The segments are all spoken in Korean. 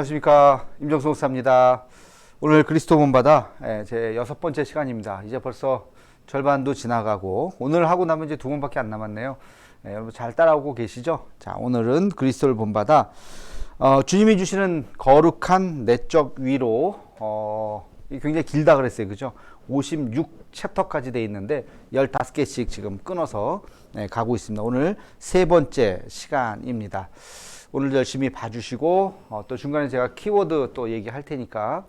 안녕하십니까, 임정수 목사입니다. 오늘 그리스도 본받아 제 6번째 시간입니다. 이제 벌써 절반도 지나가고 오늘 하고 나면 이제 2번밖에 안 남았네요. 여러분 잘 따라오고 계시죠? 자, 오늘은 그리스도를 본받아 주님이 주시는 거룩한 내적 위로, 굉장히 길다 그랬어요, 그죠? 56챕터까지 돼 있는데 15개씩 지금 끊어서 가고 있습니다. 오늘 3번째 시간입니다. 오늘 열심히 봐주시고, 또 중간에 제가 키워드 또 얘기할 테니까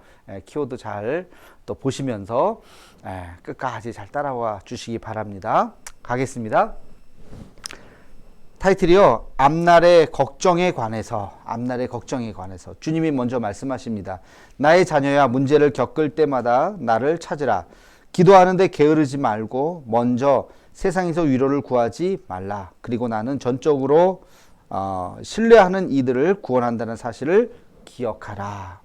키워드 잘 또 보시면서 끝까지 잘 따라와 주시기 바랍니다. 가겠습니다. 타이틀이요, 앞날의 걱정에 관해서. 주님이 먼저 말씀하십니다. 나의 자녀야, 문제를 겪을 때마다 나를 찾으라. 기도하는데 게으르지 말고 먼저 세상에서 위로를 구하지 말라. 그리고 나는 전적으로 신뢰하는 이들을 구원한다는 사실을 기억하라.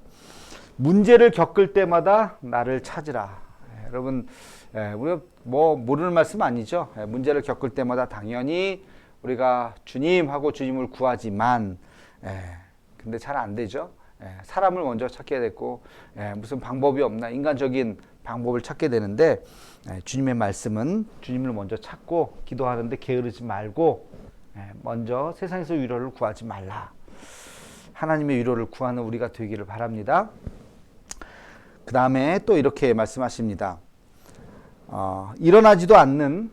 문제를 겪을 때마다 나를 찾으라. 여러분, 우리가 뭐 모르는 말씀 아니죠. 문제를 겪을 때마다 당연히 우리가 주님하고 주님을 구하지만, 근데 잘 안 되죠. 사람을 먼저 찾게 됐고, 무슨 방법이 없나, 인간적인 방법을 찾게 되는데, 주님의 말씀은 주님을 먼저 찾고 기도하는데 게으르지 말고 먼저 세상에서 위로를 구하지 말라. 하나님의 위로를 구하는 우리가 되기를 바랍니다. 그 다음에 또 이렇게 말씀하십니다. 일어나지도 않는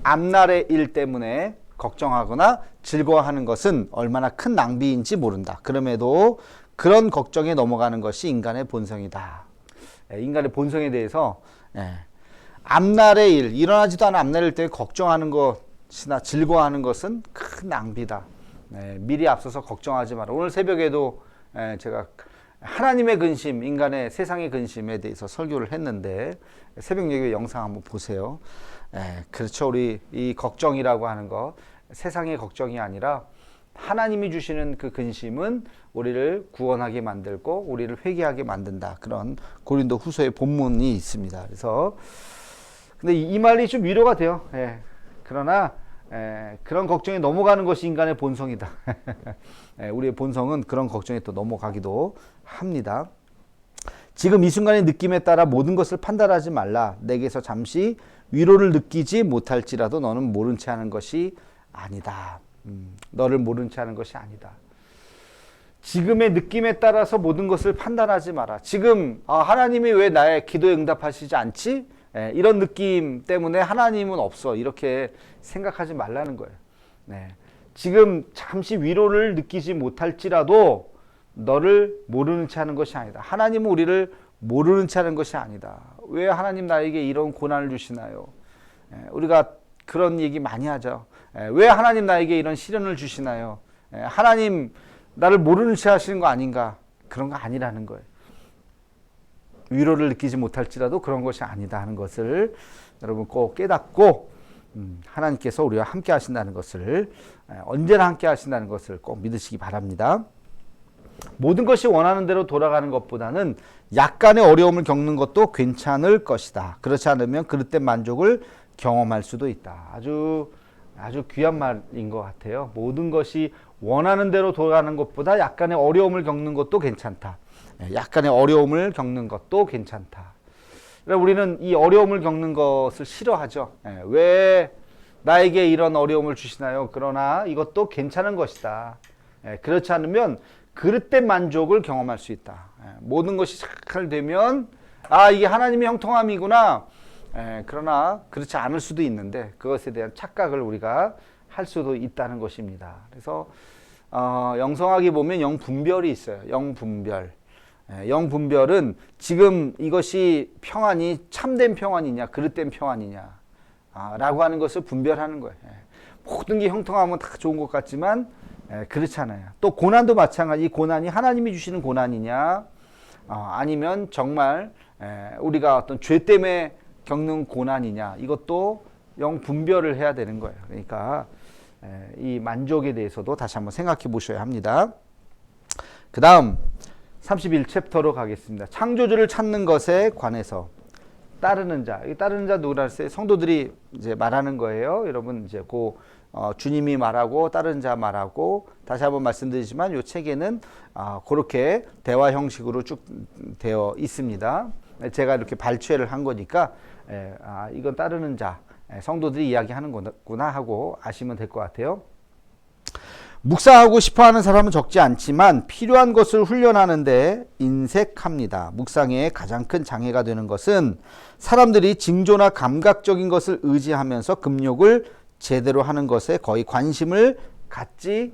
앞날의 일 때문에 걱정하거나 즐거워하는 것은 얼마나 큰 낭비인지 모른다. 그럼에도 그런 걱정에 넘어가는 것이 인간의 본성이다. 인간의 본성에 대해서 앞날의 일, 일어나지도 않은 앞날의 일 때문에 걱정하는 것이나 즐거워하는 것은 큰 낭비다. 미리 앞서서 걱정하지 마라. 오늘 새벽에도 제가 하나님의 근심, 인간의 세상의 근심에 대해서 설교를 했는데, 새벽 예배 영상 한번 보세요. 그렇죠. 우리 이 걱정이라고 하는 거, 세상의 걱정이 아니라 하나님이 주시는 그 근심은 우리를 구원하게 만들고 우리를 회개하게 만든다. 그런 고린도 후서의 본문이 있습니다. 그래서 근데 이 말이 좀 위로가 돼요. 그러나 그런 걱정에 넘어가는 것이 인간의 본성이다. 우리의 본성은 그런 걱정에 또 넘어가기도 합니다. 지금 이 순간의 느낌에 따라 모든 것을 판단하지 말라. 내게서 잠시 위로를 느끼지 못할지라도 너는 모른 채 하는 것이 아니다. 너를 모른 채 하는 것이 아니다. 지금의 느낌에 따라서 모든 것을 판단하지 마라. 지금 하나님이 왜 나의 기도에 응답하시지 않지? 이런 느낌 때문에 하나님은 없어. 이렇게 생각하지 말라는 거예요. 지금 잠시 위로를 느끼지 못할지라도 너를 모르는 채 하는 것이 아니다. 하나님은 우리를 모르는 채 하는 것이 아니다. 왜 하나님 나에게 이런 고난을 주시나요? 우리가 그런 얘기 많이 하죠. 왜 하나님 나에게 이런 시련을 주시나요? 하나님 나를 모르는 채 하시는 거 아닌가? 그런 거 아니라는 거예요. 위로를 느끼지 못할지라도 그런 것이 아니다 하는 것을 여러분 꼭 깨닫고, 하나님께서 우리와 함께 하신다는 것을, 언제나 함께 하신다는 것을 꼭 믿으시기 바랍니다. 모든 것이 원하는 대로 돌아가는 것보다는 약간의 어려움을 겪는 것도 괜찮을 것이다. 그렇지 않으면 그릇된 만족을 경험할 수도 있다. 아주 귀한 말인 것 같아요. 모든 것이 원하는 대로 돌아가는 것보다 약간의 어려움을 겪는 것도 괜찮다. 약간의 어려움을 겪는 것도 괜찮다. 우리는 이 어려움을 겪는 것을 싫어하죠. 왜 나에게 이런 어려움을 주시나요? 그러나 이것도 괜찮은 것이다. 그렇지 않으면 그릇된 만족을 경험할 수 있다. 모든 것이 잘 되면 이게 하나님의 형통함이구나. 그러나 그렇지 않을 수도 있는데 그것에 대한 착각을 우리가 할 수도 있다는 것입니다. 그래서 영성학에 보면 영분별이 있어요. 영분별. 영분별은 지금 이것이 평안이 참된 평안이냐 그릇된 평안이냐 라고 하는 것을 분별하는 거예요. 모든 게 형통하면 다 좋은 것 같지만 그렇지 않아요. 또 고난도 마찬가지. 이 고난이 하나님이 주시는 고난이냐 아니면 정말 우리가 어떤 죄 때문에 겪는 고난이냐, 이것도 영분별을 해야 되는 거예요. 그러니까 이 만족에 대해서도 다시 한번 생각해 보셔야 합니다. 그 다음 31챕터로 가겠습니다. 창조주를 찾는 것에 관해서. 따르는 자, 이 따르는 자 누구라 했어요? 성도들이 이제 말하는 거예요. 여러분 이제 그 주님이 말하고 다른 자 말하고 다시 한번 말씀드리지만 이 책에는 그렇게 대화 형식으로 쭉 되어 있습니다. 제가 이렇게 발췌를 한 거니까 이건 따르는 자 성도들이 이야기하는 거구나 하고 아시면 될 것 같아요. 묵상하고 싶어하는 사람은 적지 않지만 필요한 것을 훈련하는데 인색합니다. 묵상의 가장 큰 장애가 되는 것은 사람들이 징조나 감각적인 것을 의지하면서 금욕을 제대로 하는 것에 거의 관심을 갖지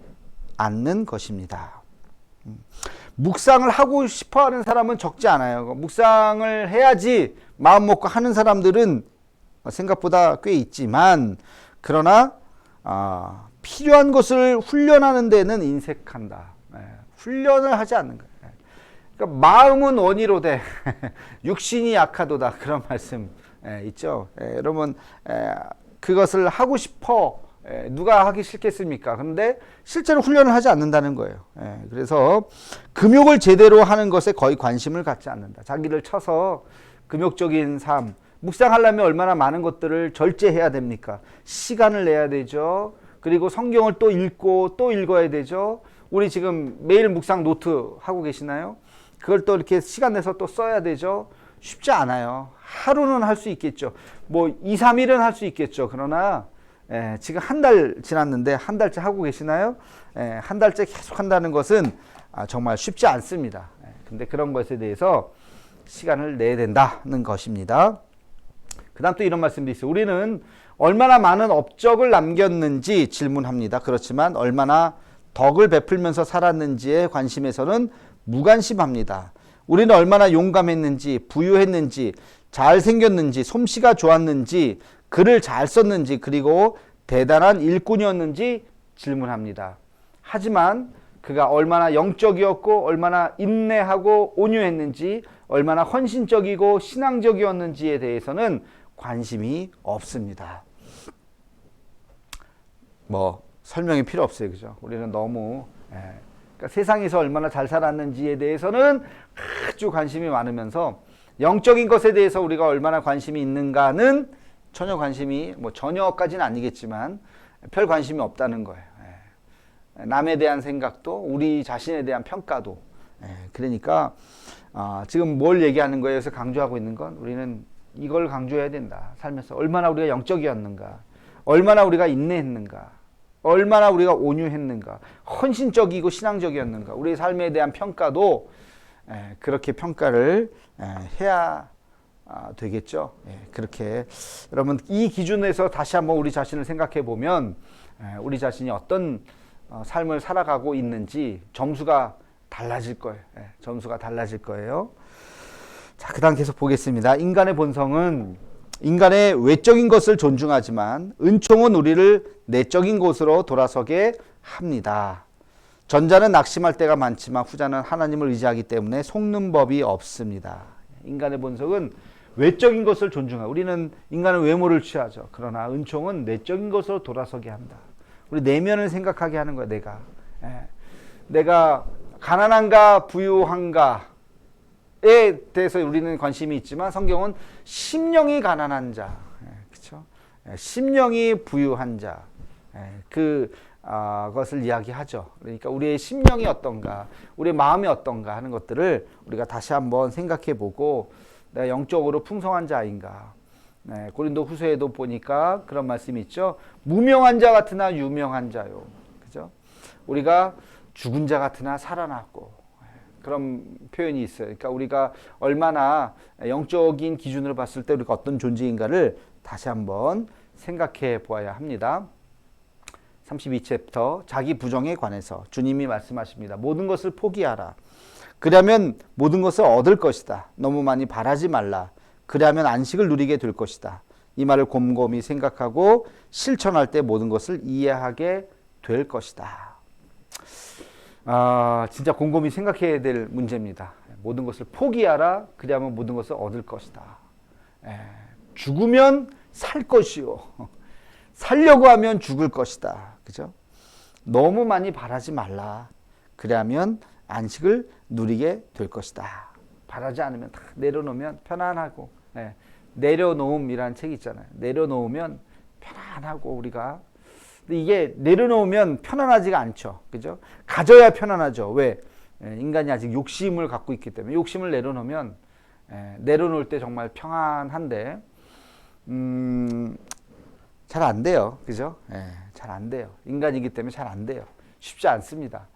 않는 것입니다. 묵상을 하고 싶어하는 사람은 적지 않아요. 묵상을 해야지 마음 먹고 하는 사람들은 생각보다 꽤 있지만 그러나 필요한 것을 훈련하는 데는 인색한다. 훈련을 하지 않는 거예요. 그러니까 마음은 원이로되 육신이 약하도다 그런 말씀 있죠. 여러분 그것을 하고 싶어 누가 하기 싫겠습니까? 그런데 실제로 훈련을 하지 않는다는 거예요. 그래서 금욕을 제대로 하는 것에 거의 관심을 갖지 않는다. 자기를 쳐서 금욕적인 삶 묵상하려면 얼마나 많은 것들을 절제해야 됩니까? 시간을 내야 되죠. 그리고 성경을 또 읽고 또 읽어야 되죠. 우리 지금 매일 묵상 노트 하고 계시나요? 그걸 또 이렇게 시간 내서 또 써야 되죠. 쉽지 않아요. 하루는 할 수 있겠죠. 뭐 2, 3일은 할 수 있겠죠. 그러나 지금 한 달 지났는데 한 달째 하고 계시나요? 한 달째 계속 한다는 것은 정말 쉽지 않습니다. 근데 그런 것에 대해서 시간을 내야 된다는 것입니다. 그 다음 또 이런 말씀도 있어요. 우리는 얼마나 많은 업적을 남겼는지 질문합니다. 그렇지만 얼마나 덕을 베풀면서 살았는지에 관심에서는 무관심합니다. 우리는 얼마나 용감했는지, 부유했는지, 잘생겼는지, 솜씨가 좋았는지, 글을 잘 썼는지, 그리고 대단한 일꾼이었는지 질문합니다. 하지만 그가 얼마나 영적이었고, 얼마나 인내하고 온유했는지, 얼마나 헌신적이고 신앙적이었는지에 대해서는 관심이 없습니다. 뭐 설명이 필요 없어요. 그죠? 우리는 너무 그러니까 세상에서 얼마나 잘 살았는지에 대해서는 아주 관심이 많으면서 영적인 것에 대해서 우리가 얼마나 관심이 있는가는 전혀 관심이 뭐 전혀까지는 아니겠지만 별 관심이 없다는 거예요. 남에 대한 생각도 우리 자신에 대한 평가도 그러니까 지금 뭘 얘기하는 거예요? 그래서 강조하고 있는 건 우리는 이걸 강조해야 된다. 살면서 얼마나 우리가 영적이었는가, 얼마나 우리가 인내했는가, 얼마나 우리가 온유했는가, 헌신적이고 신앙적이었는가, 우리의 삶에 대한 평가도 그렇게 평가를 해야 되겠죠. 그렇게 여러분 이 기준에서 다시 한번 우리 자신을 생각해 보면 우리 자신이 어떤 삶을 살아가고 있는지 점수가 달라질 거예요. 점수가 달라질 거예요. 자, 그 다음 계속 보겠습니다. 인간의 본성은 인간의 외적인 것을 존중하지만 은총은 우리를 내적인 곳으로 돌아서게 합니다. 전자는 낙심할 때가 많지만 후자는 하나님을 의지하기 때문에 속는 법이 없습니다. 인간의 본성은 외적인 것을 존중하고 우리는 인간은 외모를 취하죠. 그러나 은총은 내적인 것으로 돌아서게 한다. 우리 내면을 생각하게 하는 거야. 내가 가난한가 부유한가 에 대해서 우리는 관심이 있지만 성경은 심령이 가난한 자, 그렇죠? 심령이 부유한 자, 그것을 이야기하죠. 그러니까 우리의 심령이 어떤가, 우리의 마음이 어떤가 하는 것들을 우리가 다시 한번 생각해보고 내가 영적으로 풍성한 자인가. 고린도 후서에도 보니까 그런 말씀이 있죠. 무명한 자 같으나 유명한 자요, 그죠? 우리가 죽은 자 같으나 살아났고. 그런 표현이 있어요. 그러니까 우리가 얼마나 영적인 기준으로 봤을 때 우리가 어떤 존재인가를 다시 한번 생각해 보아야 합니다. 32챕터 자기 부정에 관해서 주님이 말씀하십니다. 모든 것을 포기하라. 그러면 모든 것을 얻을 것이다. 너무 많이 바라지 말라. 그러면 안식을 누리게 될 것이다. 이 말을 곰곰이 생각하고 실천할 때 모든 것을 이해하게 될 것이다. 진짜 곰곰이 생각해야 될 문제입니다. 모든 것을 포기하라. 그리하면 모든 것을 얻을 것이다. 죽으면 살 것이요. 살려고 하면 죽을 것이다. 그죠? 너무 많이 바라지 말라. 그리하면 안식을 누리게 될 것이다. 바라지 않으면 다 내려놓으면 편안하고, 내려놓음이라는 책이 있잖아요. 내려놓으면 편안하고 우리가 근데 이게 내려놓으면 편안하지가 않죠. 그죠? 가져야 편안하죠. 왜? 인간이 아직 욕심을 갖고 있기 때문에. 욕심을 내려놓으면 내려놓을 때 정말 평안한데 잘 안 돼요. 그죠? 잘 안 돼요. 인간이기 때문에 잘 안 돼요. 쉽지 않습니다.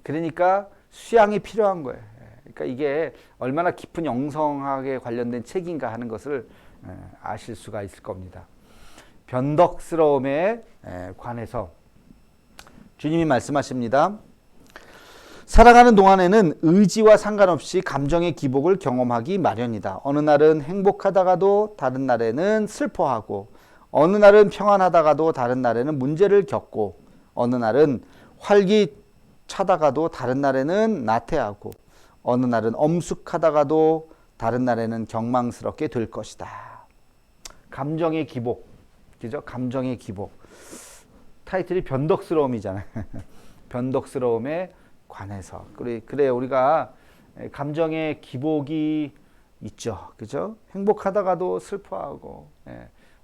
그러니까 수양이 필요한 거예요. 그러니까 이게 얼마나 깊은 영성학에 관련된 책인가 하는 것을 아실 수가 있을 겁니다. 변덕스러움에 관해서 주님이 말씀하십니다. 살아가는 동안에는 의지와 상관없이 감정의 기복을 경험하기 마련이다. 어느 날은 행복하다가도 다른 날에는 슬퍼하고, 어느 날은 평안하다가도 다른 날에는 문제를 겪고, 어느 날은 활기차다가도 다른 날에는 나태하고, 어느 날은 엄숙하다가도 다른 날에는 경망스럽게 될 것이다. 감정의 기복, 그죠? 감정의 기복. 타이틀이 변덕스러움이잖아요. 변덕스러움에 관해서. 그래 우리가 감정의 기복이 있죠, 그죠? 행복하다가도 슬퍼하고,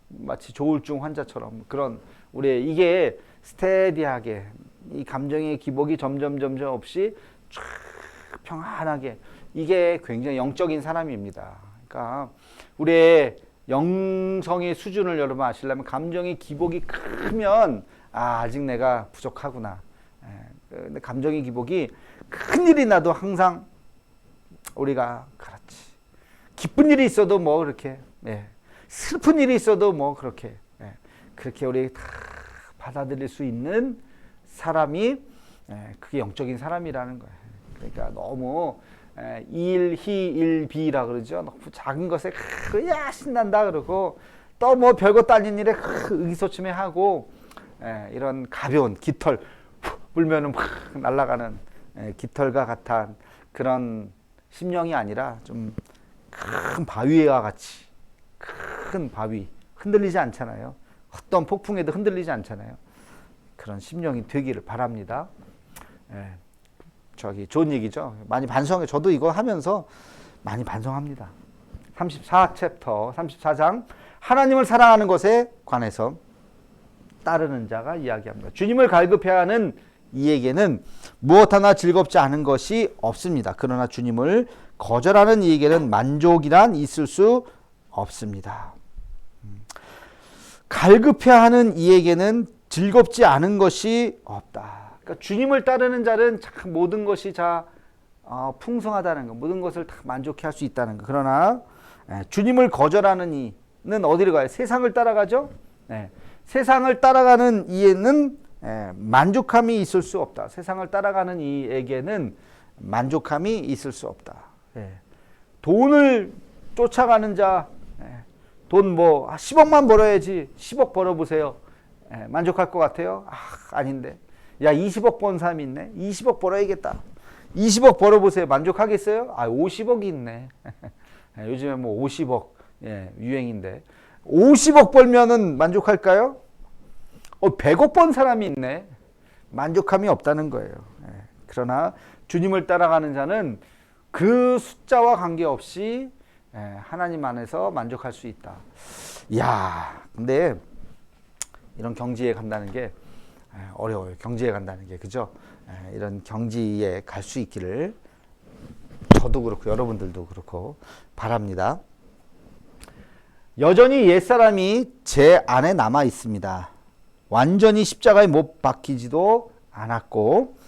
마치 조울증 환자처럼 그런 우리 이게 스테디하게 이 감정의 기복이 점점 없이 쫙 평안하게, 이게 굉장히 영적인 사람입니다. 그러니까 우리의 영성의 수준을 여러분 아시려면 감정의 기복이 크면 아직 내가 부족하구나. 근데 감정의 기복이 큰 일이 나도 항상 우리가 그렇지. 기쁜 일이 있어도 뭐 그렇게, 슬픈 일이 있어도 뭐 그렇게, 그렇게 우리 다 받아들일 수 있는 사람이 그게 영적인 사람이라는 거예요. 그러니까 너무 일희일비라 그러죠. 너무 작은 것에 야 신난다 그러고 또 뭐 별것도 아닌 일에 의기소침해하고 이런 가벼운 깃털 불면은 막 날아가는 깃털과 같은 그런 심령이 아니라 좀 큰 바위와 같이, 큰 바위, 흔들리지 않잖아요. 어떤 폭풍에도 흔들리지 않잖아요. 그런 심령이 되기를 바랍니다. 좋은 얘기죠. 많이 반성해. 저도 이거 하면서 많이 반성합니다. 34챕터 34장 하나님을 사랑하는 것에 관해서 따르는 자가 이야기합니다. 주님을 갈급해야 하는 이에게는 무엇 하나 즐겁지 않은 것이 없습니다. 그러나 주님을 거절하는 이에게는 만족이란 있을 수 없습니다. 갈급해야 하는 이에게는 즐겁지 않은 것이 없다. 그러니까 주님을 따르는 자는 참 모든 것이 다 풍성하다는 것, 모든 것을 다 만족해 할 수 있다는 것. 그러나 주님을 거절하는 이는 어디로 가요? 세상을 따라가죠. 세상을 따라가는 이에는 만족함이 있을 수 없다. 세상을 따라가는 이에게는 만족함이 있을 수 없다. 돈을 쫓아가는 자, 돈 뭐 10억만 벌어야지, 10억 벌어보세요. 만족할 것 같아요? 아닌데. 야, 20억 번 사람이 있네. 20억 벌어야겠다. 20억 벌어보세요. 만족하겠어요? 50억이 있네. 요즘에 뭐 50억 유행인데 50억 벌면은 만족할까요? 100억 번 사람이 있네. 만족함이 없다는 거예요. 그러나 주님을 따라가는 자는 그 숫자와 관계없이 하나님 안에서 만족할 수 있다. 이야, 근데 이런 경지에 간다는 게 어려워요. 경지에 간다는 게, 그죠? 이런 경지에 갈 수 있기를 저도 그렇고 여러분들도 그렇고 바랍니다. 여전히 옛사람이 제 안에 남아 있습니다. 완전히 십자가에 못 박히지도 않았고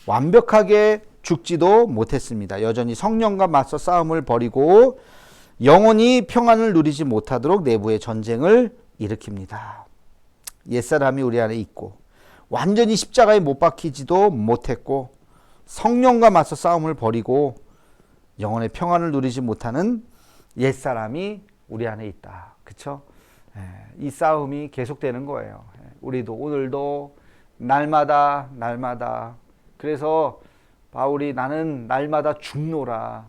완벽하게 죽지도 못했습니다. 여전히 성령과 맞서 싸움을 벌이고 영원히 평안을 누리지 못하도록 내부의 전쟁을 일으킵니다. 옛사람이 우리 안에 있고 완전히 십자가에 못 박히지도 못했고 성령과 맞서 싸움을 벌이고 영혼의 평안을 누리지 못하는 옛사람이 우리 안에 있다. 그쵸? 이 싸움이 계속되는 거예요. 우리도 오늘도 날마다 그래서 바울이 나는 날마다 죽노라.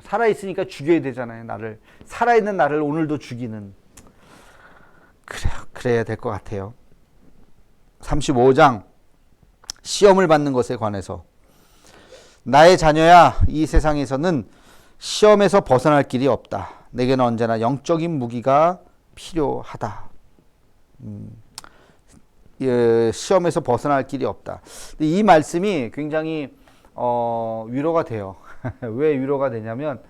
살아있으니까 죽여야 되잖아요. 나를. 살아있는 나를 오늘도 죽이는. 그래야 될 것 같아요. 35장 시험을 받는 것에 관해서 나의 자녀야, 이 세상에서는 시험에서 벗어날 길이 없다. 내게는 언제나 영적인 무기가 필요하다. 시험에서 벗어날 길이 없다. 이 말씀이 굉장히 위로가 돼요. 왜 위로가 되냐면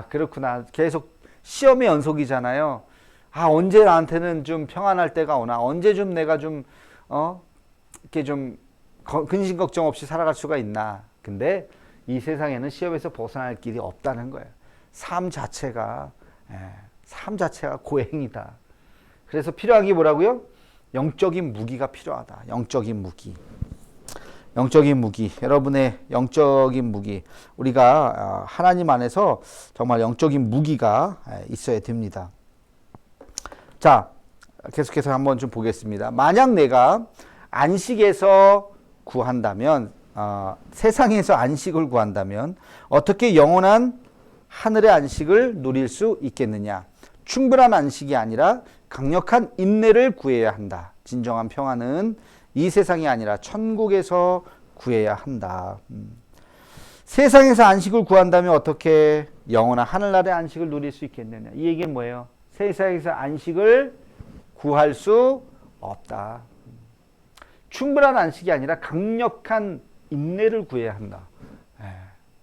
그렇구나. 계속 시험의 연속이잖아요. 언제 나한테는 좀 평안할 때가 오나, 언제 좀 내가 좀 이렇게 좀 근심 걱정 없이 살아갈 수가 있나. 근데 이 세상에는 시험에서 벗어날 길이 없다는 거예요. 삶 자체가 고행이다. 그래서 필요한 게 뭐라고요? 영적인 무기가 필요하다. 영적인 무기. 여러분의 영적인 무기. 우리가 하나님 안에서 정말 영적인 무기가 있어야 됩니다. 자, 계속해서 한번 좀 보겠습니다. 만약 내가 안식에서 구한다면, 세상에서 안식을 구한다면 어떻게 영원한 하늘의 안식을 누릴 수 있겠느냐? 충분한 안식이 아니라 강력한 인내를 구해야 한다. 진정한 평안은 이 세상이 아니라 천국에서 구해야 한다. 세상에서 안식을 구한다면 어떻게 영원한 하늘나라의 안식을 누릴 수 있겠느냐? 이 얘기는 뭐예요? 세상에서 안식을 구할 수 없다. 충분한 안식이 아니라 강력한 인내를 구해야 한다.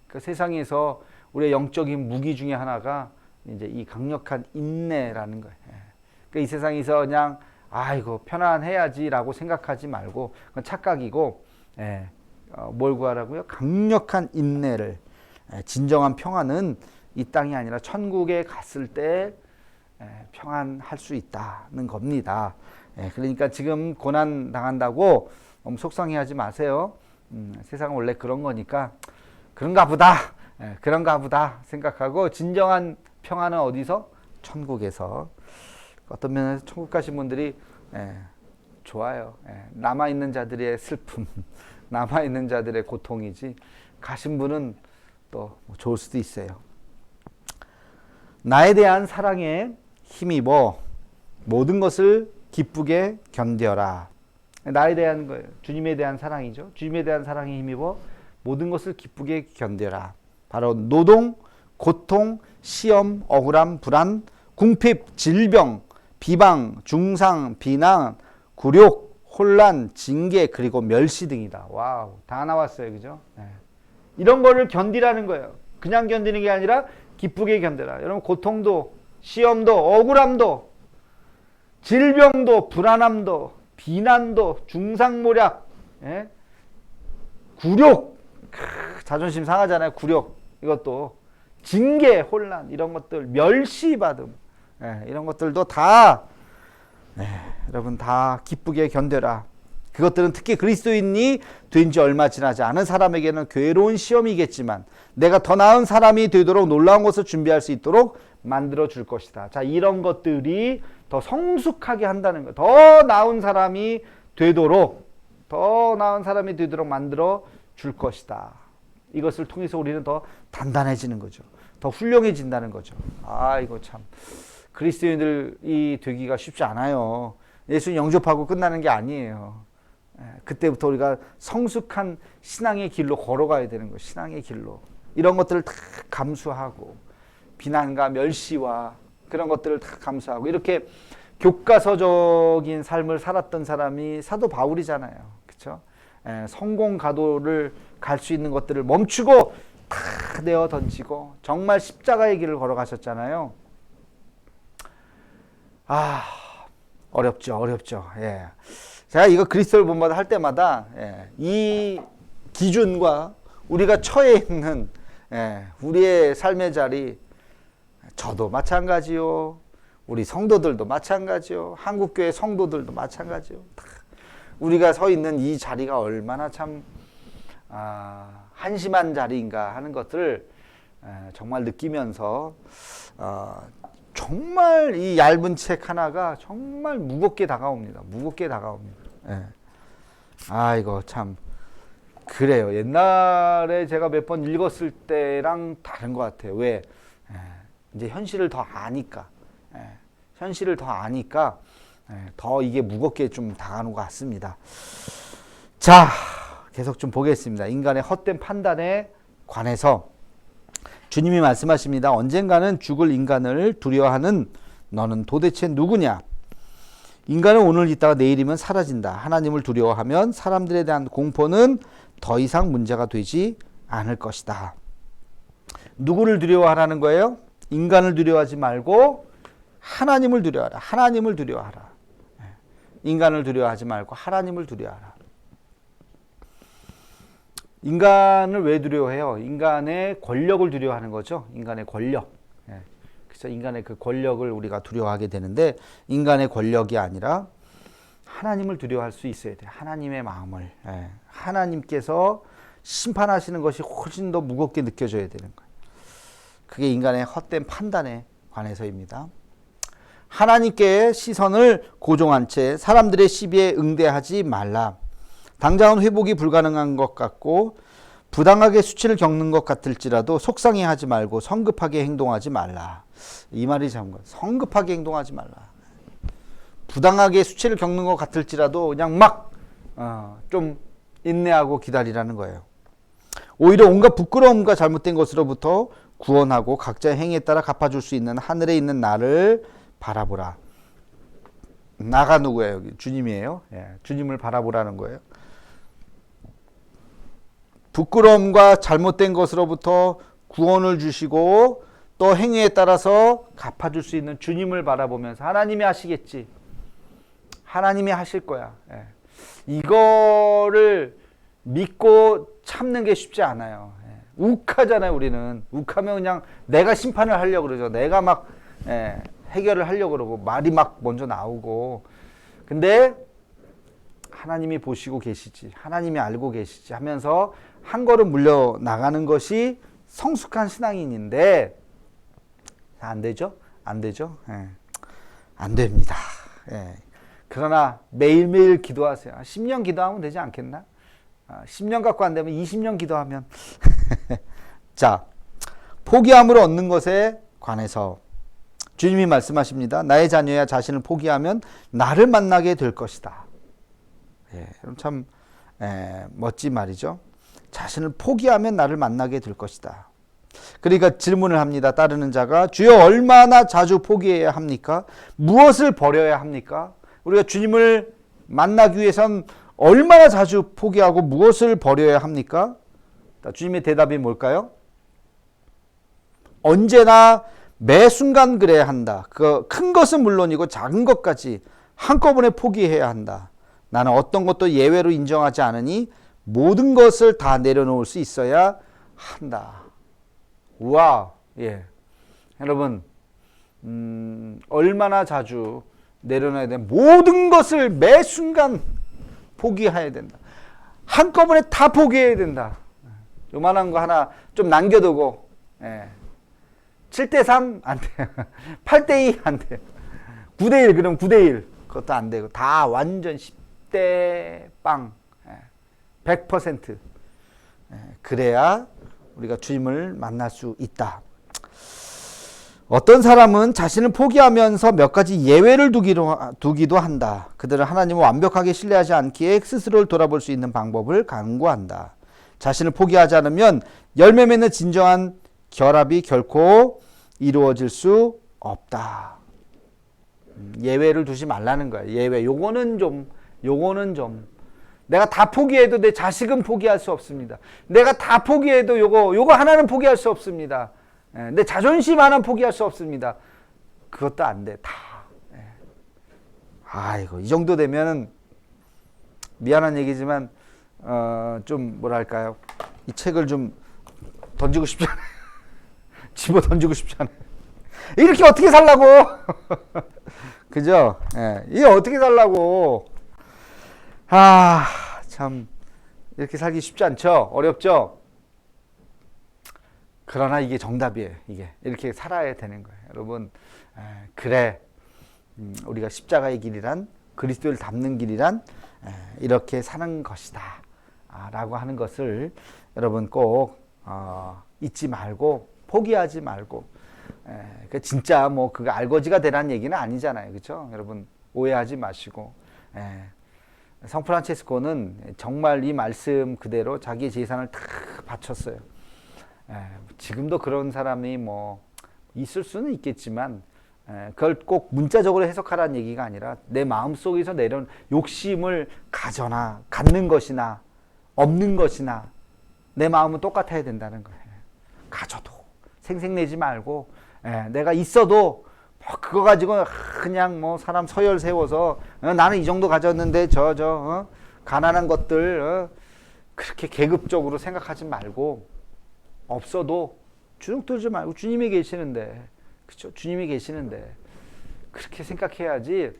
그 세상에서 우리의 영적인 무기 중에 하나가 이제 이 강력한 인내라는 거예요. 그러니까 이 세상에서 그냥 이거 편안해야지라고 생각하지 말고 그건 착각이고, 뭘 구하라고요? 강력한 인내를. 진정한 평안은 이 땅이 아니라 천국에 갔을 때 평안할 수 있다는 겁니다. 그러니까 지금 고난 당한다고 너무 속상해하지 마세요. 세상은 원래 그런 거니까 그런가 보다 생각하고, 진정한 평안은 어디서? 천국에서. 어떤 면에서 천국 가신 분들이 좋아요. 남아있는 자들의 슬픔, 남아있는 자들의 고통이지, 가신 분은 또 좋을 수도 있어요. 나에 대한 사랑에 힘입어 모든 것을 기쁘게 견뎌라. 나에 대한 거예요. 주님에 대한 사랑이죠. 주님에 대한 사랑에 힘입어 모든 것을 기쁘게 견뎌라. 바로 노동, 고통, 시험, 억울함, 불안, 궁핍, 질병, 비방, 중상, 비난, 굴욕, 혼란, 징계, 그리고 멸시 등이다. 와우, 다 나왔어요. 그죠? 이런 거를 견디라는 거예요. 그냥 견디는 게 아니라 기쁘게 견뎌라. 여러분, 고통도, 시험도, 억울함도, 질병도, 불안함도, 비난도, 중상모략, 굴욕, 자존심 상하잖아요. 굴욕, 이것도, 징계, 혼란, 이런 것들, 멸시받음, 이런 것들도 다, 여러분 다 기쁘게 견뎌라. 그것들은 특히 그리스도인이 된 지 얼마 지나지 않은 사람에게는 괴로운 시험이겠지만 내가 더 나은 사람이 되도록 놀라운 것을 준비할 수 있도록 만들어 줄 것이다. 자, 이런 것들이 더 성숙하게 한다는 거. 더 나은 사람이 되도록 만들어 줄 것이다. 이것을 통해서 우리는 더 단단해지는 거죠. 더 훌륭해진다는 거죠. 이거 참 그리스도인들이 되기가 쉽지 않아요. 예수님 영접하고 끝나는 게 아니에요. 그때부터 우리가 성숙한 신앙의 길로 걸어가야 되는 거예요. 신앙의 길로. 이런 것들을 다 감수하고, 비난과 멸시와 그런 것들을 다 감수하고, 이렇게 교과서적인 삶을 살았던 사람이 사도 바울이잖아요. 그렇죠? 성공 가도를 갈 수 있는 것들을 멈추고 다 내어 던지고 정말 십자가의 길을 걸어가셨잖아요. 어렵죠. 제가 이거 그리스도를 본받아 할 때마다 이 기준과 우리가 처해 있는 우리의 삶의 자리, 저도 마찬가지요. 우리 성도들도 마찬가지요. 한국교회 성도들도 마찬가지요. 우리가 서 있는 이 자리가 얼마나 참 한심한 자리인가 하는 것들을 정말 느끼면서 정말 이 얇은 책 하나가 정말 무겁게 다가옵니다. 이거 참 그래요. 옛날에 제가 몇 번 읽었을 때랑 다른 것 같아요. 왜? 이제 현실을 더 아니까 더 이게 무겁게 좀 다가오는 것 같습니다. 자, 계속 좀 보겠습니다. 인간의 헛된 판단에 관해서 주님이 말씀하십니다. 언젠가는 죽을 인간을 두려워하는 너는 도대체 누구냐? 인간은 오늘 있다가 내일이면 사라진다. 하나님을 두려워하면 사람들에 대한 공포는 더 이상 문제가 되지 않을 것이다. 누구를 두려워하라는 거예요? 인간을 두려워하지 말고 하나님을 두려워하라. 하나님을 두려워하라. 인간을 두려워하지 말고 하나님을 두려워하라. 인간을 왜 두려워해요? 인간의 권력을 두려워하는 거죠. 인간의 권력. 그래서 인간의 그 권력을 우리가 두려워하게 되는데, 인간의 권력이 아니라 하나님을 두려워할 수 있어야 돼요. 하나님의 마음을. 하나님께서 심판하시는 것이 훨씬 더 무겁게 느껴져야 되는 거예요. 그게 인간의 헛된 판단에 관해서입니다. 하나님께 시선을 고정한 채 사람들의 시비에 응대하지 말라. 당장은 회복이 불가능한 것 같고 부당하게 수치를 겪는 것 같을지라도 속상해하지 말고 성급하게 행동하지 말라. 이 말이 참 성급하게 행동하지 말라. 부당하게 수치를 겪는 것 같을지라도 그냥 막 좀 인내하고 기다리라는 거예요. 오히려 온갖 부끄러움과 잘못된 것으로부터 구원하고 각자의 행위에 따라 갚아줄 수 있는 하늘에 있는 나를 바라보라. 나가 누구예요? 여기 주님이에요. 주님을 바라보라는 거예요. 부끄러움과 잘못된 것으로부터 구원을 주시고 또 행위에 따라서 갚아줄 수 있는 주님을 바라보면서 하나님이 하시겠지. 하나님이 하실 거야. 이거를 믿고 참는 게 쉽지 않아요. 욱하잖아요, 우리는. 욱하면 그냥 내가 심판을 하려고 그러죠. 내가 막 해결을 하려고 그러고 말이 막 먼저 나오고. 근데 하나님이 보시고 계시지. 하나님이 알고 계시지 하면서 한 걸음 물려나가는 것이 성숙한 신앙인인데 안 되죠? 안 되죠? 안 됩니다. 그러나 매일매일 기도하세요. 10년 기도하면 되지 않겠나? 10년 갖고 안 되면 20년 기도하면. 자, 포기함으로 얻는 것에 관해서 주님이 말씀하십니다. 나의 자녀야 자신을 포기하면 나를 만나게 될 것이다. 참 멋진 말이죠. 자신을 포기하면 나를 만나게 될 것이다. 그러니까 질문을 합니다. 따르는 자가 주여 얼마나 자주 포기해야 합니까? 무엇을 버려야 합니까? 우리가 주님을 만나기 위해선 얼마나 자주 포기하고 무엇을 버려야 합니까? 주님의 대답이 뭘까요? 언제나 매 순간 그래야 한다. 그 큰 것은 물론이고 작은 것까지 한꺼번에 포기해야 한다. 나는 어떤 것도 예외로 인정하지 않으니 모든 것을 다 내려놓을 수 있어야 한다. 우와, 여러분, 얼마나 자주 내려놔야 돼? 모든 것을 매 순간 포기해야 된다. 한꺼번에 다 포기해야 된다. 요만한 거 하나 좀 남겨두고, 7대3 안 돼. 8대2 안 돼. 9대1 그럼 9대1 그것도 안 되고 다 완전 10대 빵 100% 그래야 우리가 주님을 만날 수 있다. 어떤 사람은 자신을 포기하면서 몇 가지 예외를 두기도 한다. 그들은 하나님을 완벽하게 신뢰하지 않기에 스스로를 돌아볼 수 있는 방법을 강구한다. 자신을 포기하지 않으면 열매 맺는 진정한 결합이 결코 이루어질 수 없다. 예외를 두지 말라는 거야. 예외. 요거는 좀. 내가 다 포기해도 내 자식은 포기할 수 없습니다. 내가 다 포기해도 요거 하나는 포기할 수 없습니다. 내 자존심 하나는 포기할 수 없습니다. 그것도 안 돼. 다. 아이고, 이 정도 되면은 미안한 얘기지만 좀 뭐랄까요? 이 책을 좀 던지고 싶지 않아요. 집어 던지고 싶지 않아요. 이렇게 어떻게 살라고? 그죠? 이게 어떻게 살라고? 참 이렇게 살기 쉽지 않죠? 어렵죠? 그러나 이게 정답이에요. 이게 이렇게 살아야 되는 거예요. 여러분, 그래. 우리가 십자가의 길이란, 그리스도를 닮는 길이란 이렇게 사는 것이다. 라고 하는 것을 여러분 꼭 잊지 말고 포기하지 말고, 진짜 뭐 그거 알거지가 되라는 얘기는 아니잖아요. 그렇죠? 여러분 오해하지 마시고, 성프란체스코는 정말 이 말씀 그대로 자기의 재산을 다 바쳤어요. 지금도 그런 사람이 뭐 있을 수는 있겠지만 그걸 꼭 문자적으로 해석하라는 얘기가 아니라 내 마음속에서 내려온 욕심을 갖는 것이나 없는 것이나 내 마음은 똑같아야 된다는 거예요. 가져도 생색내지 말고 내가 있어도 뭐 그거 가지고 그냥 뭐 사람 서열 세워서 나는 이 정도 가졌는데 가난한 것들 그렇게 계급적으로 생각하지 말고 없어도 주눅 들지 말고 주님이 계시는데 그렇죠? 주님이 계시는데 그렇게 생각해야지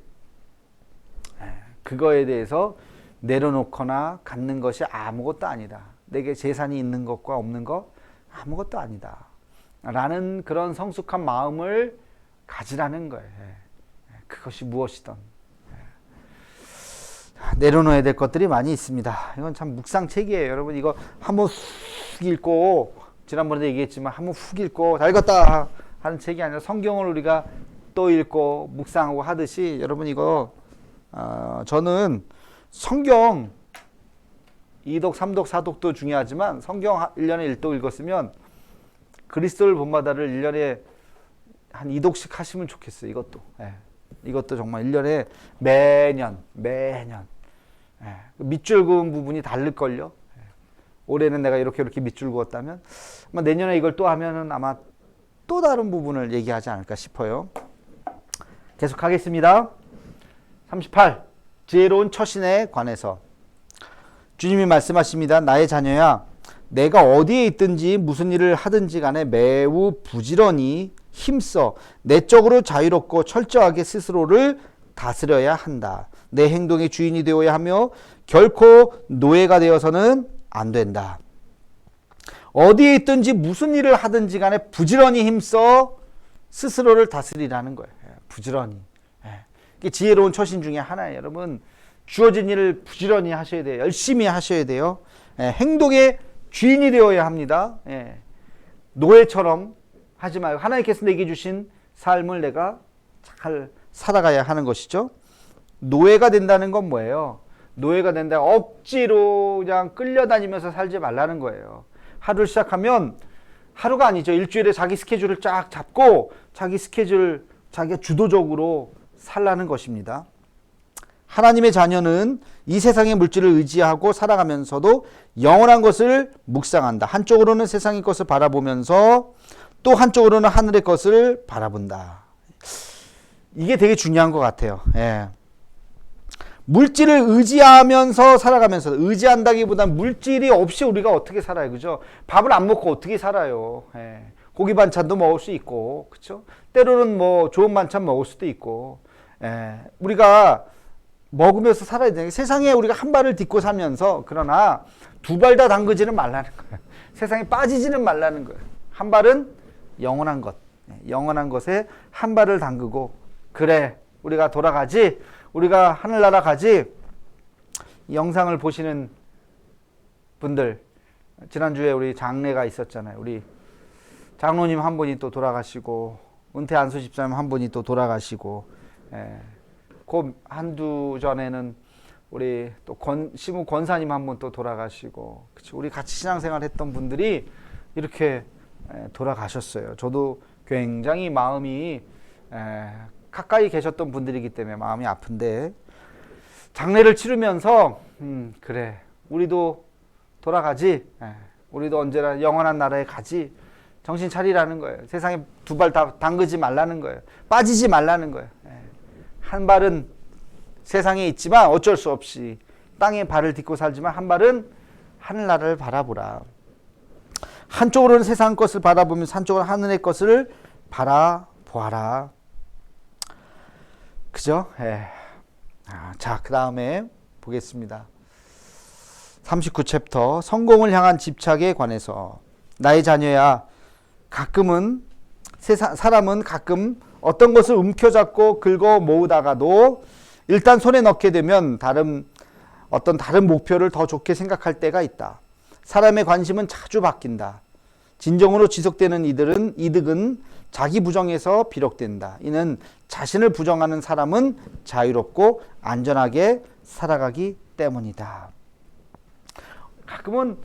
그거에 대해서 내려놓거나 갖는 것이 아무것도 아니다. 내게 재산이 있는 것과 없는 것 아무것도 아니다. 라는 그런 성숙한 마음을 가지라는 거예요. 그것이 무엇이든. 내려놓아야 될 것들이 많이 있습니다. 이건 참 묵상책이에요. 여러분 이거 한번 훅 읽고 지난번에도 얘기했지만 한번 훅 읽고 다 읽었다 하는 책이 아니라 성경을 우리가 또 읽고 묵상하고 하듯이 여러분 이거 저는 성경 2독, 3독, 4독도 중요하지만 성경 1년에 1독 읽었으면 그리스도를 본받아를 1년에 한 2독씩 하시면 좋겠어요. 이것도. 이것도 정말 1년에 매년 밑줄 그은 부분이 다를걸요. 올해는 내가 이렇게 밑줄 그었다면 아마 내년에 이걸 또 하면은 아마 또 다른 부분을 얘기하지 않을까 싶어요. 계속 하겠습니다. 38. 지혜로운 처신에 관해서 주님이 말씀하십니다. 나의 자녀야, 내가 어디에 있든지 무슨 일을 하든지 간에 매우 부지런히 힘써 내적으로 자유롭고 철저하게 스스로를 다스려야 한다. 내 행동의 주인이 되어야 하며 결코 노예가 되어서는 안 된다. 어디에 있든지 무슨 일을 하든지 간에 부지런히 힘써 스스로를 다스리라는 거예요. 부지런히. 이게 지혜로운 처신 중에 하나예요. 여러분 주어진 일을 부지런히 하셔야 돼요. 열심히 하셔야 돼요. 행동의 주인이 되어야 합니다. 노예처럼 하지 말고 하나님께서 내게 주신 삶을 내가 잘 살아가야 하는 것이죠. 노예가 된다는 건 뭐예요? 노예가 된다 억지로 그냥 끌려다니면서 살지 말라는 거예요. 하루를 시작하면 하루가 아니죠. 일주일에 자기 스케줄을 쫙 잡고 자기 스케줄 자기가 주도적으로 살라는 것입니다. 하나님의 자녀는 이 세상의 물질을 의지하고 살아가면서도 영원한 것을 묵상한다. 한쪽으로는 세상의 것을 바라보면서 또 한쪽으로는 하늘의 것을 바라본다. 이게 되게 중요한 것 같아요. 물질을 의지하면서 살아가면서 의지한다기보다는 물질이 없이 우리가 어떻게 살아요, 그죠? 밥을 안 먹고 어떻게 살아요? 고기 반찬도 먹을 수 있고, 그렇죠? 때로는 뭐 좋은 반찬 먹을 수도 있고, 우리가 먹으면서 살아야 되는 게 세상에 우리가 한 발을 딛고 살면서 그러나 두 발 다 담그지는 말라는 거예요. 세상에 빠지지는 말라는 거예요. 한 발은 영원한 것, 영원한 것에 한 발을 담그고 그래 우리가 돌아가지, 우리가 하늘나라 가지. 이 영상을 보시는 분들 지난주에 우리 장례가 있었잖아요. 우리 장로님 한 분이 또 돌아가시고 은퇴 안수 집사님 한 분이 또 돌아가시고 그 한두 전에는 우리 또 시무 권사님 한 분 또 돌아가시고 그치? 우리 같이 신앙생활 했던 분들이 이렇게 돌아가셨어요. 저도 굉장히 마음이 가까이 계셨던 분들이기 때문에 마음이 아픈데 장례를 치르면서 그래 우리도 돌아가지, 우리도 언제나 영원한 나라에 가지, 정신 차리라는 거예요. 세상에 두 발 다 담그지 말라는 거예요. 빠지지 말라는 거예요. 한 발은 세상에 있지만 어쩔 수 없이 땅에 발을 딛고 살지만 한 발은 하늘나라를 바라보라. 한쪽으로는 세상 것을 바라보면서 한쪽으로는 하늘의 것을 바라보아라. 그죠? 자, 그 다음에 보겠습니다. 39챕터 성공을 향한 집착에 관해서 나의 자녀야, 사람은 가끔 어떤 것을 움켜잡고 긁어 모으다가도 일단 손에 넣게 되면 어떤 다른 목표를 더 좋게 생각할 때가 있다. 사람의 관심은 자주 바뀐다. 진정으로 지속되는 이득은 자기 부정에서 비롯된다. 이는 자신을 부정하는 사람은 자유롭고 안전하게 살아가기 때문이다. 가끔은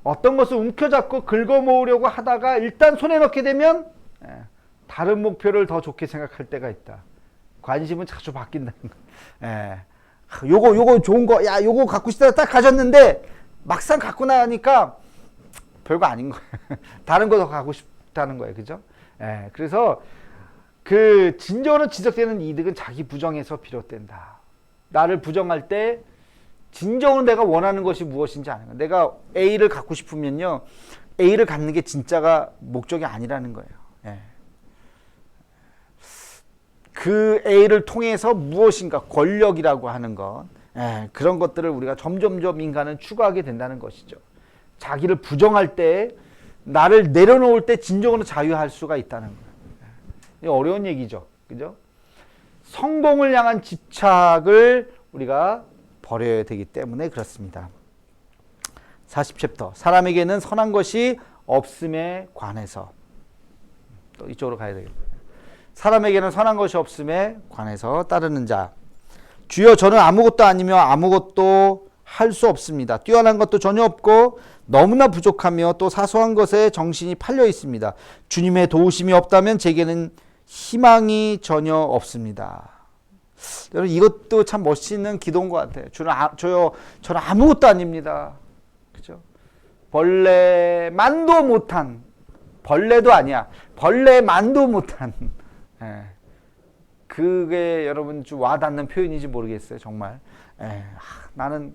어떤 것을 움켜잡고 긁어 모으려고 하다가 일단 손에 넣게 되면 다른 목표를 더 좋게 생각할 때가 있다. 관심은 자주 바뀐다는 거. 예. 요거 좋은 거, 야, 요거 갖고 싶다 딱 가졌는데 막상 갖고 나니까 별거 아닌 거예요. 다른 거 더 갖고 싶다는 거예요. 그죠? 예. 그래서 그 진정으로 지속되는 이득은 자기 부정에서 비롯된다. 나를 부정할 때 진정으로 내가 원하는 것이 무엇인지 아는 거예요. 내가 A를 갖고 싶으면요, A를 갖는 게 진짜가 목적이 아니라는 거예요. 예. 그 A를 통해서 무엇인가 권력이라고 하는 것, 예, 그런 것들을 우리가 점점점 인간은 추구하게 된다는 것이죠. 자기를 부정할 때, 나를 내려놓을 때 진정으로 자유할 수가 있다는 거예요. 이게 어려운 얘기죠. 그죠? 성공을 향한 집착을 우리가 버려야 되기 때문에 그렇습니다. 40챕터. 사람에게는 선한 것이 없음에 관해서. 또 이쪽으로 가야 되겠다. 사람에게는 선한 것이 없음에 관해서 따르는 자. 주여, 저는 아무것도 아니며 아무것도 할 수 없습니다. 뛰어난 것도 전혀 없고 너무나 부족하며 또 사소한 것에 정신이 팔려 있습니다. 주님의 도우심이 없다면 제게는 희망이 전혀 없습니다. 여러분, 이것도 참 멋있는 기도인 것 같아요. 저는 아무것도 아닙니다. 그죠? 벌레만도 못한, 벌레도 아니야. 벌레만도 못한. 예. 그게 여러분 좀 와닿는 표현인지 모르겠어요. 정말. 예. 나는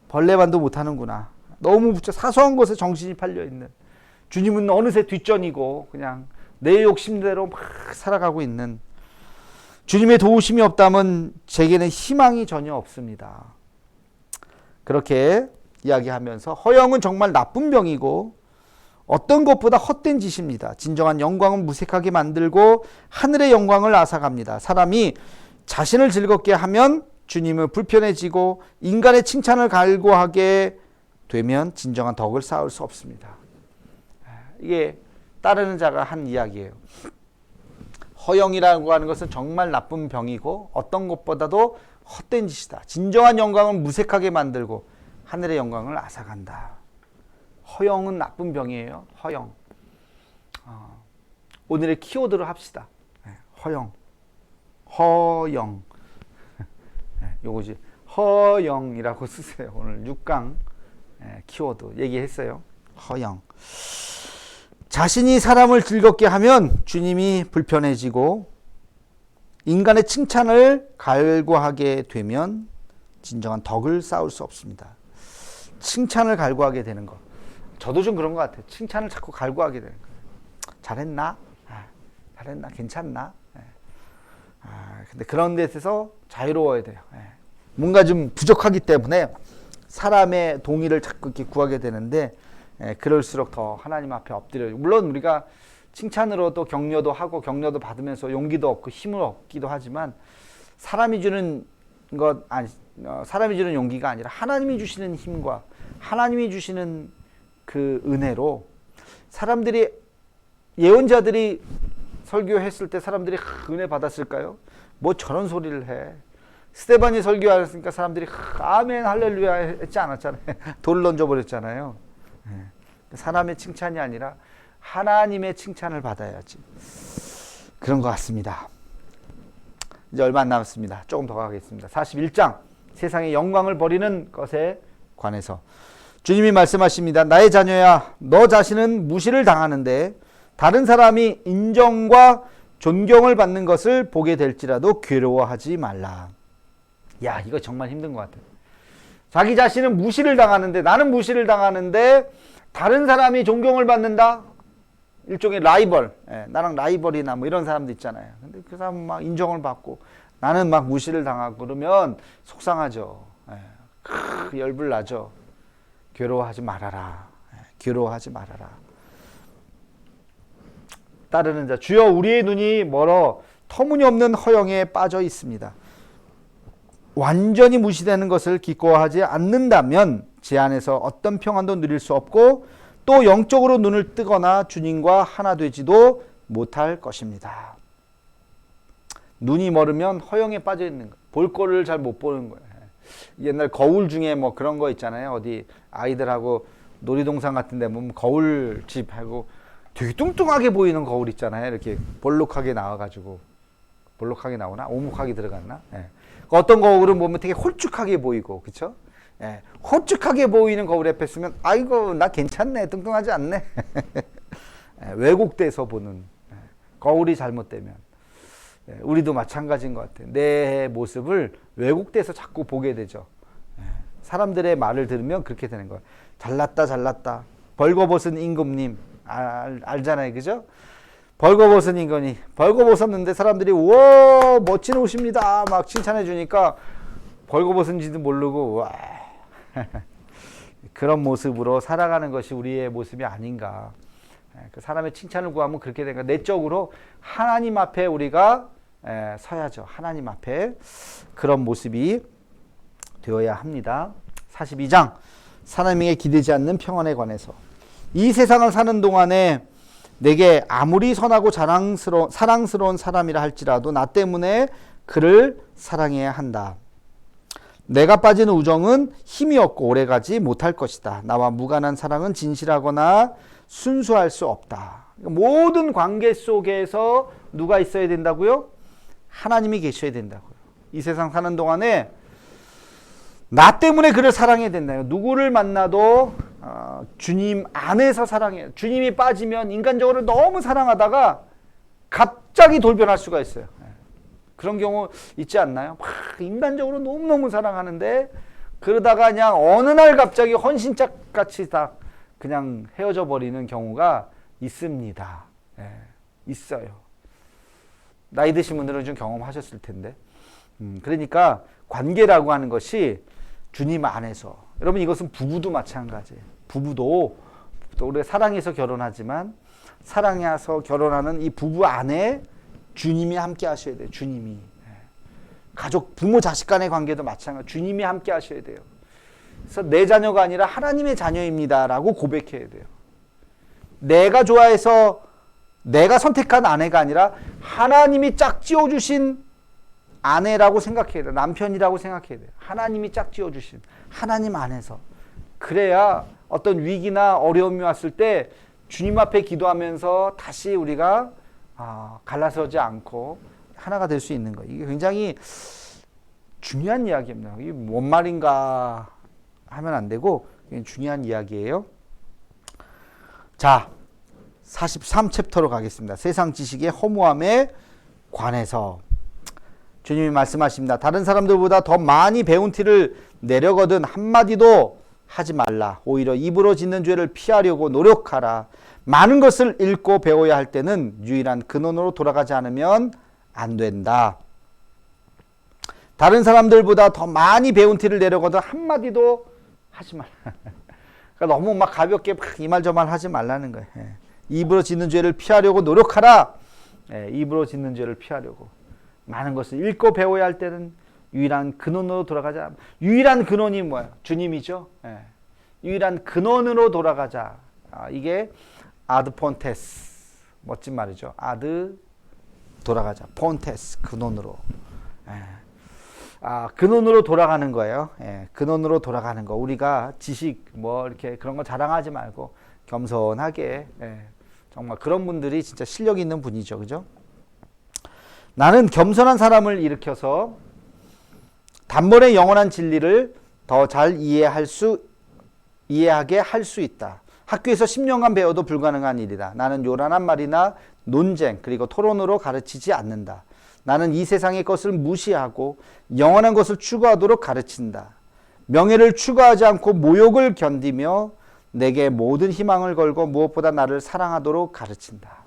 벌레만도 못하는구나. 너무 사소한 것에 정신이 팔려있는. 주님은 어느새 뒷전이고 그냥 내 욕심대로 막 살아가고 있는. 주님의 도우심이 없다면 제게는 희망이 전혀 없습니다. 그렇게 이야기하면서 허영은 정말 나쁜 병이고 어떤 것보다 헛된 짓입니다. 진정한 영광은 무색하게 만들고 하늘의 영광을 앗아갑니다. 사람이 자신을 즐겁게 하면 주님은 불편해지고 인간의 칭찬을 갈구하게 되면 진정한 덕을 쌓을 수 없습니다. 이게 따르는 자가 한 이야기예요. 허영이라고 하는 것은 정말 나쁜 병이고 어떤 것보다도 헛된 짓이다. 진정한 영광을 무색하게 만들고 하늘의 영광을 앗아간다. 허영은 나쁜 병이에요. 허영. 오늘의 키워드로 합시다. 허영. 허영. 요거지. 허영이라고 쓰세요. 오늘 6강 키워드 얘기했어요. 허영. 자신이 사람을 즐겁게 하면 주님이 불편해지고 인간의 칭찬을 갈구하게 되면 진정한 덕을 쌓을 수 없습니다. 칭찬을 갈구하게 되는 것. 저도 좀 그런 것 같아요. 칭찬을 자꾸 갈구하게 되는 거예요. 잘했나? 잘했나? 괜찮나? 근데 그런 데서 자유로워야 돼요. 뭔가 좀 부족하기 때문에 사람의 동의를 자꾸 이렇게 구하게 되는데, 그럴수록 더 하나님 앞에 엎드려요. 물론 우리가 칭찬으로도 격려도 하고 격려도 받으면서 용기도 얻고 힘을 얻기도 하지만 사람이 주는 용기가 아니라 하나님이 주시는 힘과 하나님이 주시는 그 은혜로 사람들이, 예언자들이 설교했을 때 사람들이 은혜 받았을까요? 뭐 저런 소리를 해. 스데반이 설교했으니까 사람들이 아멘 할렐루야 했지 않았잖아요. 돌을 던져버렸잖아요. 사람의 칭찬이 아니라 하나님의 칭찬을 받아야지. 그런 것 같습니다. 이제 얼마 안 남았습니다. 조금 더 가겠습니다. 41장 세상의 영광을 버리는 것에 관해서 주님이 말씀하십니다. 나의 자녀야, 너 자신은 무시를 당하는데 다른 사람이 인정과 존경을 받는 것을 보게 될지라도 괴로워하지 말라. 야, 이거 정말 힘든 것 같아요. 자기 자신은 무시를 당하는데, 나는 무시를 당하는데 다른 사람이 존경을 받는다? 일종의 라이벌, 나랑 라이벌이나 뭐 이런 사람도 있잖아요. 근데 그 사람은 막 인정을 받고 나는 막 무시를 당하고 그러면 속상하죠. 열불 나죠. 괴로워하지 말아라. 괴로워하지 말아라. 따르는 자, 주여, 우리의 눈이 멀어 터무니없는 허영에 빠져 있습니다. 완전히 무시되는 것을 기꺼워하지 않는다면 제 안에서 어떤 평안도 누릴 수 없고 또 영적으로 눈을 뜨거나 주님과 하나 되지도 못할 것입니다. 눈이 멀으면 허영에 빠져 있는 거. 볼 거를 잘 못 보는 거예요. 옛날 거울 중에 뭐 그런 거 있잖아요. 어디 아이들하고 놀이동산 같은 데 보면 거울집하고 되게 뚱뚱하게 보이는 거울 있잖아요. 이렇게 볼록하게 나와가지고. 볼록하게 나오나? 오목하게 들어갔나? 예. 어떤 거울은 보면 되게 홀쭉하게 보이고, 그쵸? 예. 홀쭉하게 보이는 거울 옆에 쓰면, 아이고, 나 괜찮네. 뚱뚱하지 않네. 예. 왜곡돼서 보는. 예. 거울이 잘못되면. 예. 우리도 마찬가지인 것 같아요. 내 모습을 왜곡돼서 자꾸 보게 되죠. 예. 사람들의 말을 들으면 그렇게 되는 거예요. 잘났다, 잘났다. 벌거벗은 임금님. 알잖아요. 그죠? 벌거벗은 임금이 벌거벗었는데 사람들이 우와 멋진 옷입니다 막 칭찬해 주니까 벌거벗은지도 모르고 와 그런 모습으로 살아가는 것이 우리의 모습이 아닌가. 그 사람의 칭찬을 구하면 그렇게 되니까 내적으로 하나님 앞에 우리가 서야죠. 하나님 앞에 그런 모습이 되어야 합니다. 42장 사람에게 기대지 않는 평안에 관해서 이 세상을 사는 동안에 내게 아무리 선하고 사랑스러운 사람이라 할지라도 나 때문에 그를 사랑해야 한다. 내가 빠진 우정은 힘이 없고 오래가지 못할 것이다. 나와 무관한 사랑은 진실하거나 순수할 수 없다. 모든 관계 속에서 누가 있어야 된다고요? 하나님이 계셔야 된다고요. 이 세상 사는 동안에 나 때문에 그를 사랑해야 된다요. 누구를 만나도 주님 안에서 사랑해요. 주님이 빠지면 인간적으로 너무 사랑하다가 갑자기 돌변할 수가 있어요. 그런 경우 있지 않나요? 막 인간적으로 너무너무 사랑하는데 그러다가 그냥 어느 날 갑자기 헌신짝 같이 다 그냥 헤어져 버리는 경우가 있습니다. 있어요. 나이 드신 분들은 좀 경험하셨을 텐데. 그러니까 관계라고 하는 것이 주님 안에서. 여러분 이것은 부부도 마찬가지예요. 부부도 또 우리가 사랑해서 결혼하지만 사랑해서 결혼하는 이 부부 안에 주님이 함께 하셔야 돼요. 주님이. 가족, 부모, 자식 간의 관계도 마찬가지. 주님이 함께 하셔야 돼요. 그래서 내 자녀가 아니라 하나님의 자녀입니다라고 고백해야 돼요. 내가 좋아해서 내가 선택한 아내가 아니라 하나님이 짝지어 주신 아내라고 생각해야 돼요. 남편이라고 생각해야 돼요. 하나님이 짝지어 주신 하나님 안에서. 그래야 어떤 위기나 어려움이 왔을 때 주님 앞에 기도하면서 다시 우리가 갈라서지 않고 하나가 될 수 있는 거예요. 이게 굉장히 중요한 이야기입니다. 이게 뭔 말인가 하면 안 되고 중요한 이야기예요. 자, 43챕터로 가겠습니다. 세상 지식의 허무함에 관해서 주님이 말씀하십니다. 다른 사람들보다 더 많이 배운 티를 내려거든 한마디도 하지 말라. 오히려 입으로 짓는 죄를 피하려고 노력하라. 많은 것을 읽고 배워야 할 때는 유일한 근원으로 돌아가지 않으면 안 된다. 다른 사람들보다 더 많이 배운 티를 내려거든 한마디도 하지 말라. 그러니까 너무 막 가볍게 이 말 저 말 하지 말라는 거예요. 입으로 짓는 죄를 피하려고 노력하라. 입으로 짓는 죄를 피하려고. 많은 것을 읽고 배워야 할 때는 유일한 근원으로 돌아가자. 유일한 근원이 뭐야? 주님이죠. 유일한 근원으로 돌아가자. 이게 아드 폰테스. 멋진 말이죠. 아드 돌아가자. 폰테스 근원으로. 근원으로 돌아가는 거예요. 근원으로 돌아가는 거. 우리가 지식 뭐 이렇게 그런 거 자랑하지 말고 겸손하게 정말 그런 분들이 진짜 실력 있는 분이죠. 그죠? 나는 겸손한 사람을 일으켜서 단번에 영원한 진리를 더 잘 이해하게 할 수 있다. 학교에서 10년간 배워도 불가능한 일이다. 나는 요란한 말이나 논쟁 그리고 토론으로 가르치지 않는다. 나는 이 세상의 것을 무시하고 영원한 것을 추구하도록 가르친다. 명예를 추구하지 않고 모욕을 견디며 내게 모든 희망을 걸고 무엇보다 나를 사랑하도록 가르친다.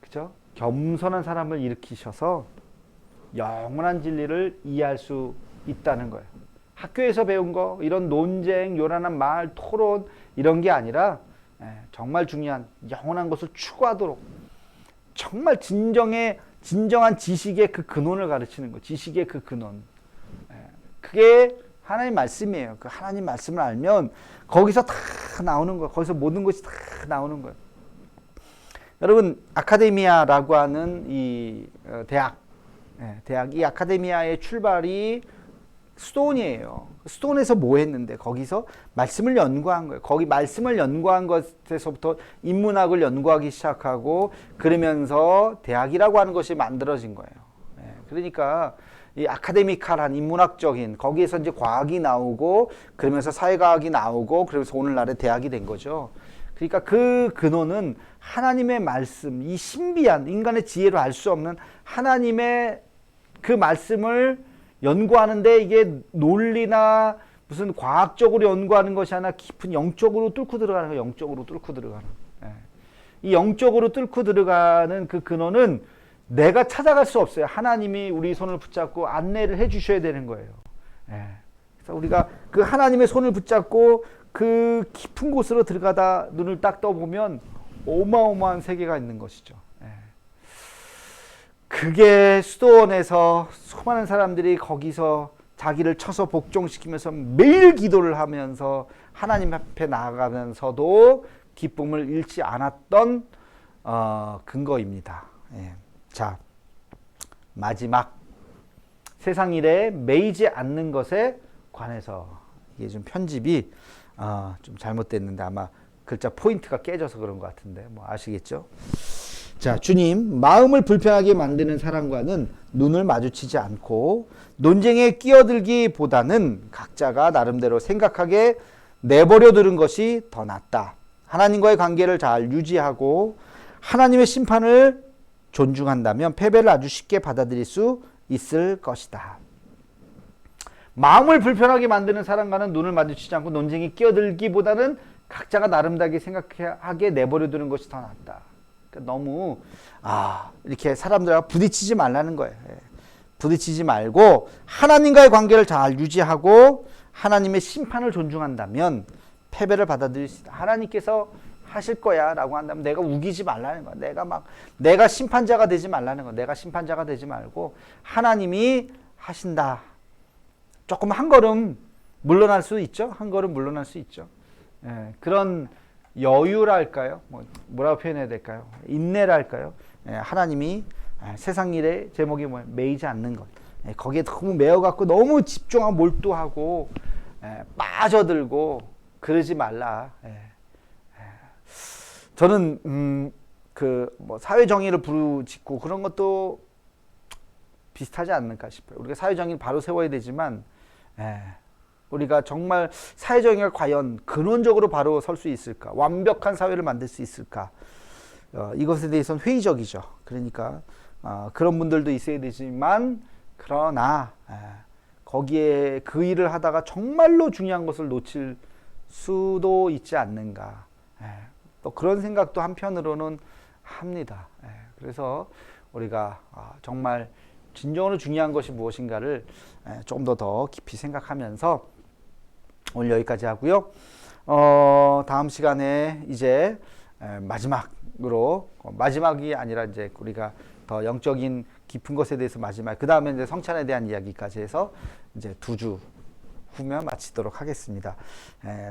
그죠? 겸손한 사람을 일으키셔서 영원한 진리를 이해할 수 있다는 거예요. 학교에서 배운 거 이런 논쟁, 요란한 말, 토론 이런 게 아니라 정말 중요한 영원한 것을 추구하도록 정말 진정한 지식의 그 근원을 가르치는 거. 지식의 그 근원. 그게 하나님 말씀이에요. 그 하나님 말씀을 알면 거기서 다 나오는 거예요. 거기서 모든 것이 다 나오는 거예요. 여러분 아카데미아라고 하는 이 대학 이 아카데미아의 출발이 수도원이에요. 수도원에서 뭐 했는데 거기서 말씀을 연구한 거예요. 거기 말씀을 연구한 것에서부터 인문학을 연구하기 시작하고 그러면서 대학이라고 하는 것이 만들어진 거예요. 그러니까 이 아카데미칼한 인문학적인 거기에서 이제 과학이 나오고 그러면서 사회과학이 나오고 그래서 오늘날의 대학이 된 거죠. 그러니까 그 근원은 하나님의 말씀, 이 신비한 인간의 지혜로 알 수 없는 하나님의 그 말씀을 연구하는데 이게 논리나 무슨 과학적으로 연구하는 것이 아니라 깊은 영적으로 뚫고 들어가는 거예요. 영적으로 뚫고 들어가는. 이 영적으로 뚫고 들어가는 그 근원은 내가 찾아갈 수 없어요. 하나님이 우리 손을 붙잡고 안내를 해 주셔야 되는 거예요. 그래서 우리가 그 하나님의 손을 붙잡고 그 깊은 곳으로 들어가다 눈을 딱 떠보면 어마어마한 세계가 있는 것이죠. 그게 수도원에서 수많은 사람들이 거기서 자기를 쳐서 복종시키면서 매일 기도를 하면서 하나님 앞에 나아가면서도 기쁨을 잃지 않았던 근거입니다. 자, 마지막 세상 일에 매이지 않는 것에 관해서 이게 좀 편집이 좀 잘못됐는데 아마 글자 포인트가 깨져서 그런 것 같은데 뭐 아시겠죠? 자, 주님, 마음을 불편하게 만드는 사람과는 눈을 마주치지 않고 논쟁에 끼어들기보다는 각자가 나름대로 생각하게 내버려 두는 것이 더 낫다. 하나님과의 관계를 잘 유지하고 하나님의 심판을 존중한다면 패배를 아주 쉽게 받아들일 수 있을 것이다. 마음을 불편하게 만드는 사람과는 눈을 마주치지 않고 논쟁에 끼어들기보다는 각자가 나름대로 생각하게 내버려 두는 것이 더 낫다. 그러니까 너무 이렇게 사람들하고 부딪히지 말라는 거예요. 부딪히지 말고 하나님과의 관계를 잘 유지하고 하나님의 심판을 존중한다면 패배를 받아들일 수 있다. 하나님께서 하실 거야 라고 한다면 내가 우기지 말라는 거야. 내가 심판자가 되지 말라는 거야. 내가 심판자가 되지 말고 하나님이 하신다. 조금 한 걸음 물러날 수 있죠. 한 걸음 물러날 수 있죠. 그런 여유랄까요? 뭐라고 표현해야 될까요? 인내랄까요? 하나님이 세상 일의 제목이 뭐예요? 매이지 않는 것. 거기에 너무 매여갖고 너무 집중하고 몰두하고 빠져들고 그러지 말라. 저는 사회 정의를 부르짖고 그런 것도 비슷하지 않을까 싶어요. 우리가 사회 정의를 바로 세워야 되지만 우리가 정말 사회 정의가 과연 근원적으로 바로 설 수 있을까? 완벽한 사회를 만들 수 있을까? 이것에 대해서는 회의적이죠. 그러니까 그런 분들도 있어야 되지만 그러나 거기에 그 일을 하다가 정말로 중요한 것을 놓칠 수도 있지 않는가. 또 그런 생각도 한편으로는 합니다. 그래서 우리가 정말 진정으로 중요한 것이 무엇인가를 좀 더 깊이 생각하면서 오늘 여기까지 하고요. 다음 시간에 이제 마지막으로 마지막이 아니라 이제 우리가 더 영적인 깊은 것에 대해서 마지막 그 다음에 이제 성찬에 대한 이야기까지 해서 이제 2주 후면 마치도록 하겠습니다.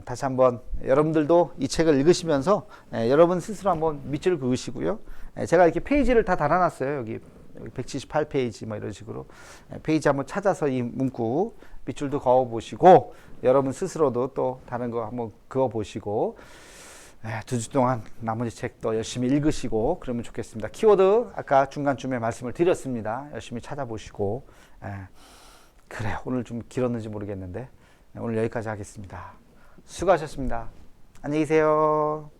다시 한번 여러분들도 이 책을 읽으시면서 여러분 스스로 한번 밑줄을 그으시고요. 제가 이렇게 페이지를 다 달아놨어요. 여기 178페이지 뭐 이런 식으로 페이지 한번 찾아서 이 문구 밑줄도 그어 보시고 여러분 스스로도 또 다른 거 한번 그어 보시고 2주 동안 나머지 책도 열심히 읽으시고 그러면 좋겠습니다. 키워드 아까 중간쯤에 말씀을 드렸습니다. 열심히 찾아보시고 그래요. 오늘 좀 길었는지 모르겠는데 오늘 여기까지 하겠습니다. 수고하셨습니다. 안녕히 계세요.